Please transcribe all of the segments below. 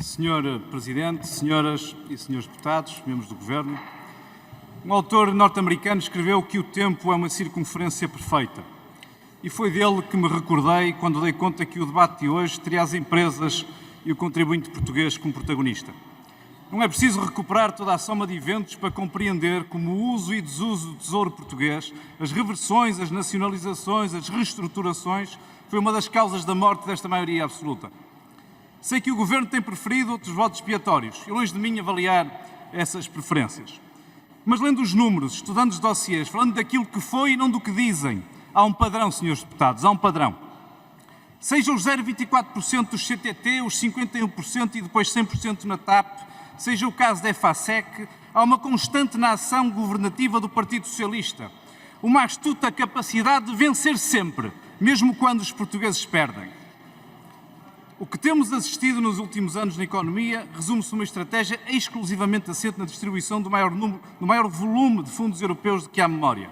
Senhor Presidente, senhoras e senhores deputados, membros do Governo, um autor norte-americano escreveu que o tempo é uma circunferência perfeita. E foi dele que me recordei quando dei conta que o debate de hoje teria as empresas e o contribuinte português como protagonista. Não é preciso recuperar toda a soma de eventos para compreender como o uso e desuso do tesouro português, as reversões, as nacionalizações, as reestruturações, foi uma das causas da morte desta maioria absoluta. Sei que o Governo tem preferido outros votos expiatórios e longe de mim avaliar essas preferências. Mas lendo os números, estudando os dossiês, falando daquilo que foi e não do que dizem, há um padrão, senhores deputados, há um padrão. Seja os 0,24% dos CTT, os 51% e depois 100% na TAP, seja o caso da EFASEC, há uma constante na ação governativa do Partido Socialista. Uma astuta capacidade de vencer sempre, mesmo quando os portugueses perdem. O que temos assistido nos últimos anos na economia resume-se numa estratégia exclusivamente assente na distribuição do maior volume de fundos europeus de que há memória.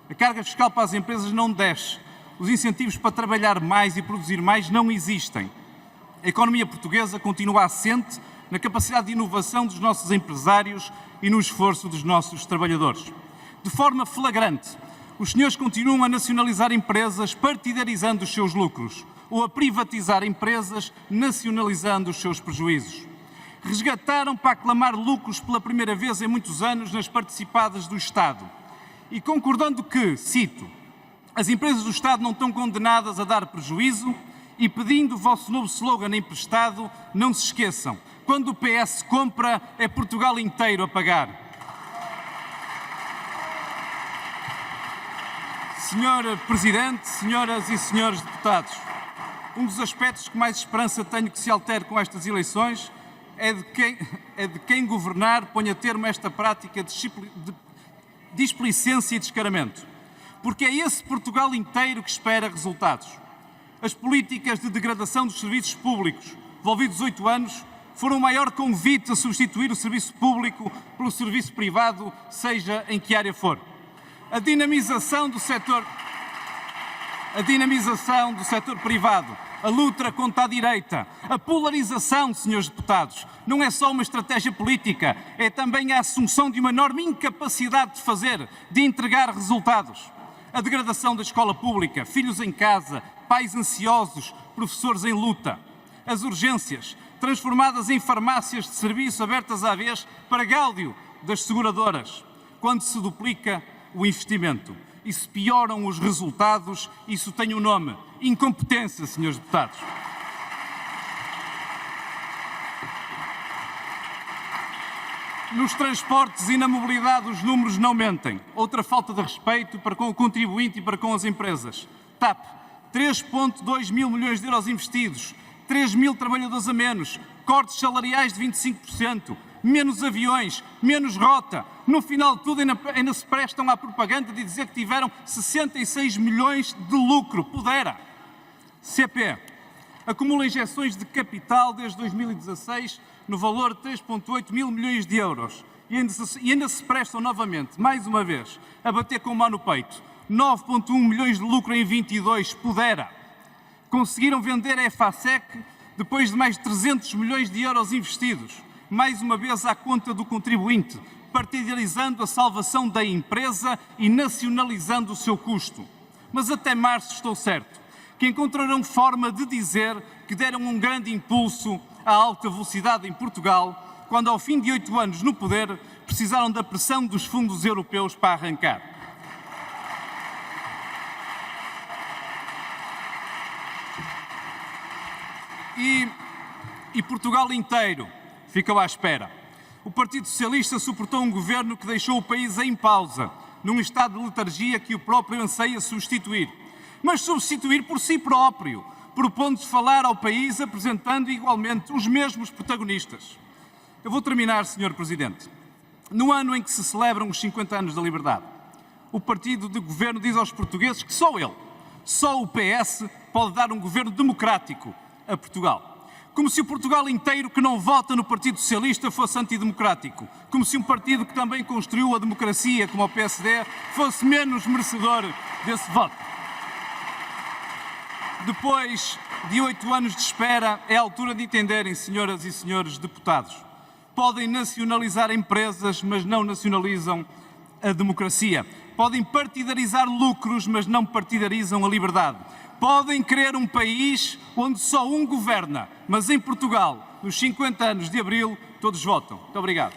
A carga fiscal para as empresas não desce. Os incentivos para trabalhar mais e produzir mais não existem. A economia portuguesa continua assente na capacidade de inovação dos nossos empresários e no esforço dos nossos trabalhadores. De forma flagrante, os senhores continuam a nacionalizar empresas partidarizando os seus lucros ou a privatizar empresas nacionalizando os seus prejuízos. Resgataram para aclamar lucros pela primeira vez em muitos anos nas participadas do Estado. E concordando que, cito, as empresas do Estado não estão condenadas a dar prejuízo e pedindo o vosso novo slogan emprestado, não se esqueçam, quando o PS compra, é Portugal inteiro a pagar. Senhor Presidente, senhoras e senhores deputados, um dos aspectos que mais esperança tenho que se altere com estas eleições é de quem governar ponha termo a esta prática de displicência e descaramento. Porque é esse Portugal inteiro que espera resultados. As políticas de degradação dos serviços públicos, envolvidos 8 anos, foram o maior convite a substituir o serviço público pelo serviço privado, seja em que área for. A dinamização do setor privado, a luta contra a direita, a polarização, senhores deputados, não é só uma estratégia política, é também a assunção de uma enorme incapacidade de fazer, de entregar resultados. A degradação da escola pública, filhos em casa, pais ansiosos, professores em luta. As urgências, transformadas em farmácias de serviço abertas à vez para gáudio das seguradoras. Quando se duplica o investimento e se pioram os resultados, isso tem um nome: incompetência, senhores deputados. Nos transportes e na mobilidade os números não mentem. Outra falta de respeito para com o contribuinte e para com as empresas. TAP, 3,2 mil milhões de euros investidos, 3 mil trabalhadores a menos, cortes salariais de 25%, menos aviões, menos rota. No final de tudo ainda se prestam à propaganda de dizer que tiveram 66 milhões de lucro. Pudera. CP acumula injeções de capital desde 2016 no valor de 3,8 mil milhões de euros e ainda se prestam novamente, mais uma vez, a bater com o mão no peito. 9,1 milhões de lucro em 22. Pudera. Conseguiram vender a EFASEC depois de mais de 300 milhões de euros investidos, mais uma vez à conta do contribuinte, partidarizando a salvação da empresa e nacionalizando o seu custo. Mas até março estou certo que encontrarão forma de dizer que deram um grande impulso à alta velocidade em Portugal, quando ao fim de 8 anos no poder precisaram da pressão dos fundos europeus para arrancar. E Portugal inteiro ficou à espera. O Partido Socialista suportou um governo que deixou o país em pausa, num estado de letargia que o próprio anseia substituir. Mas substituir por si próprio, propondo-se falar ao país apresentando igualmente os mesmos protagonistas. Eu vou terminar, Sr. Presidente. No ano em que se celebram os 50 anos da liberdade, o partido de governo diz aos portugueses que só ele, só o PS, pode dar um governo democrático a Portugal. Como se o Portugal inteiro que não vota no Partido Socialista fosse antidemocrático. Como se um partido que também construiu a democracia, como o PSD, fosse menos merecedor desse voto. Depois de 8 anos de espera, é a altura de entenderem, senhoras e senhores deputados. Podem nacionalizar empresas, mas não nacionalizam a democracia. Podem partidarizar lucros, mas não partidarizam a liberdade. Podem querer um país onde só um governa, mas em Portugal, nos 50 anos de Abril, todos votam. Muito obrigado.